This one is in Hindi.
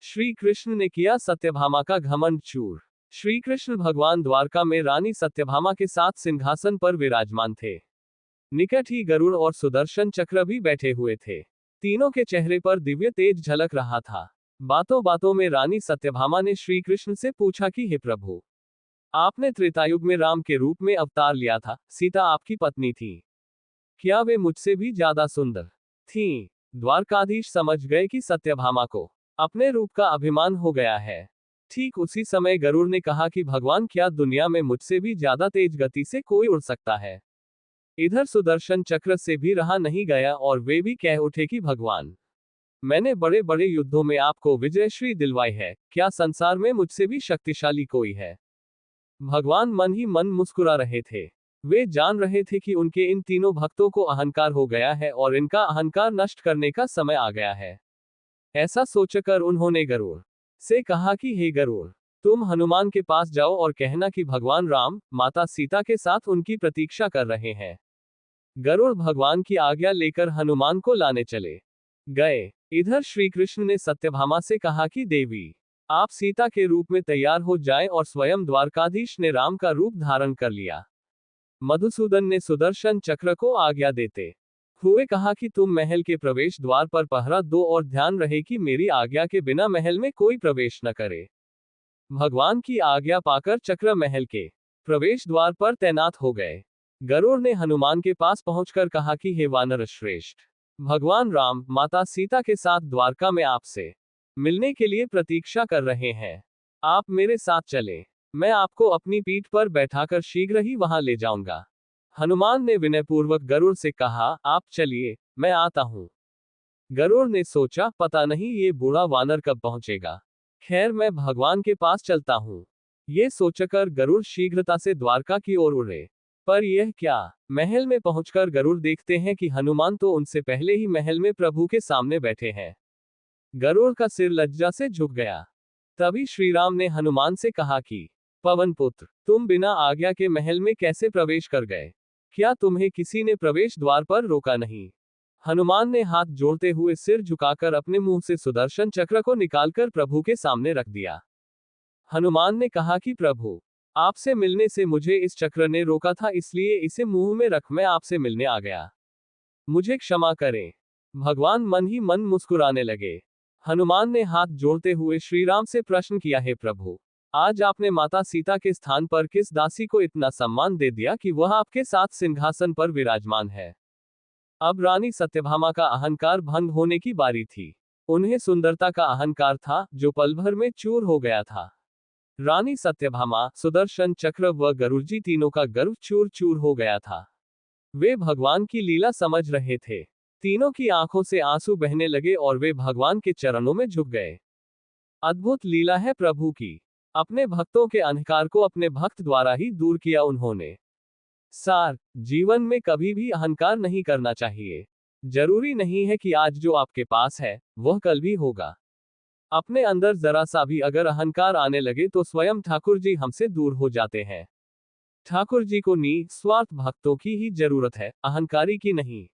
श्री कृष्ण ने किया सत्यभामा का घमंड चूर। श्री कृष्ण भगवान द्वारका में रानी सत्यभामा के साथ सिंहासन पर विराजमान थे। निकट ही गरुड़ और सुदर्शन चक्र भी बैठे हुए थे। तीनों के चेहरे पर दिव्य तेज झलक रहा था। बातों बातों में रानी सत्यभामा ने श्री कृष्ण से पूछा कि हे प्रभु, आपने त्रेतायुग में राम के रूप में अवतार लिया था, सीता आपकी पत्नी थी, क्या वे मुझसे भी ज्यादा सुंदर थीं? द्वारकाधीश समझ गए कि सत्यभामा को अपने रूप का अभिमान हो गया है। ठीक उसी समय गरुड़ ने कहा कि भगवान, क्या दुनिया में मुझसे भी ज्यादा तेज गति से कोई उड़ सकता है? इधर सुदर्शन चक्र से भी रहा नहीं गया और वे भी कह उठे कि भगवान, मैंने बड़े बड़े युद्धों में आपको विजयश्री दिलवाई है, क्या संसार में मुझसे भी शक्तिशाली कोई है? भगवान मन ही मन मुस्कुरा रहे थे। वे जान रहे थे कि उनके इन तीनों भक्तों को अहंकार हो गया है और इनका अहंकार नष्ट करने का समय आ गया है। ऐसा सोचकर उन्होंने गरुड़ से कहा कि हे गरुड़, तुम हनुमान के पास जाओ और कहना कि भगवान राम माता सीता के साथ उनकी प्रतीक्षा कर रहे हैं। गरुड़ भगवान की आज्ञा लेकर हनुमान को लाने चले गए। इधर श्री कृष्ण ने सत्यभामा से कहा कि देवी, आप सीता के रूप में तैयार हो जाएं, और स्वयं द्वारकाधीश ने राम का रूप धारण कर लिया। मधुसूदन ने सुदर्शन चक्र को आज्ञा देते हुए कहा कि तुम महल के प्रवेश द्वार पर पहरा दो और ध्यान रहे कि मेरी आज्ञा के बिना महल में कोई प्रवेश न करे। भगवान की आज्ञा पाकर चक्र महल के प्रवेश द्वार पर तैनात हो गए। गरुड़ ने हनुमान के पास पहुंचकर कहा कि हे वानर श्रेष्ठ, भगवान राम माता सीता के साथ द्वारका में आपसे मिलने के लिए प्रतीक्षा कर रहे हैं। आप मेरे साथ चले, मैं आपको अपनी पीठ पर बैठाकर शीघ्र ही वहां ले जाऊंगा। हनुमान ने विनयपूर्वक गरुड़ से कहा, आप चलिए, मैं आता हूं। गरुड़ ने सोचा, पता नहीं ये बूढ़ा वानर कब पहुंचेगा, खैर मैं भगवान के पास चलता हूं। ये सोचकर गरुड़ शीघ्रता से द्वारका की ओर उड़े। पर यह क्या, महल में पहुंचकर गरुड़ देखते हैं कि हनुमान तो उनसे पहले ही महल में प्रभु के सामने बैठे हैं। गरुड़ का सिर लज्जा से झुक गया। तभी श्रीराम ने हनुमान से कहा कि पवन पुत्र, तुम बिना आज्ञा के महल में कैसे प्रवेश कर गए? क्या तुम्हें किसी ने प्रवेश द्वार पर रोका नहीं? हनुमान ने हाथ जोड़ते हुए सिर झुकाकर अपने मुंह से सुदर्शन चक्र को निकालकर प्रभु के सामने रख दिया। हनुमान ने कहा कि प्रभु, आपसे मिलने से मुझे इस चक्र ने रोका था, इसलिए इसे मुंह में रख मैं आपसे मिलने आ गया। मुझे क्षमा करें। भगवान मन ही मन मुस्कुराने लगे। हनुमान ने हाथ जोड़ते हुए श्रीराम से प्रश्न किया, हे प्रभु, आज आपने माता सीता के स्थान पर किस दासी को इतना सम्मान दे दिया कि वह आपके साथ सिंहासन पर विराजमान है? अब रानी सत्यभामा का अहंकार भंग होने की बारी थी। उन्हें सुंदरता का अहंकार था, जो पल भर में चूर हो गया था। रानी सत्यभामा, सुदर्शन चक्र व गरुड़जी तीनों का गर्व चूर चूर हो गया था। वे भगवान की लीला समझ रहे थे। तीनों की आंखों से आंसू बहने लगे और वे भगवान के चरणों में झुक गए। अद्भुत लीला है प्रभु की। अपने भक्तों के अहंकार को अपने भक्त द्वारा ही दूर किया उन्होंने। सार, जीवन में कभी भी अहंकार नहीं करना चाहिए। जरूरी नहीं है कि आज जो आपके पास है वह कल भी होगा। अपने अंदर जरा सा भी अगर अहंकार आने लगे तो स्वयं ठाकुर जी हमसे दूर हो जाते हैं। ठाकुर जी को निस्वार्थ भक्तों की ही जरूरत है, अहंकारी की नहीं।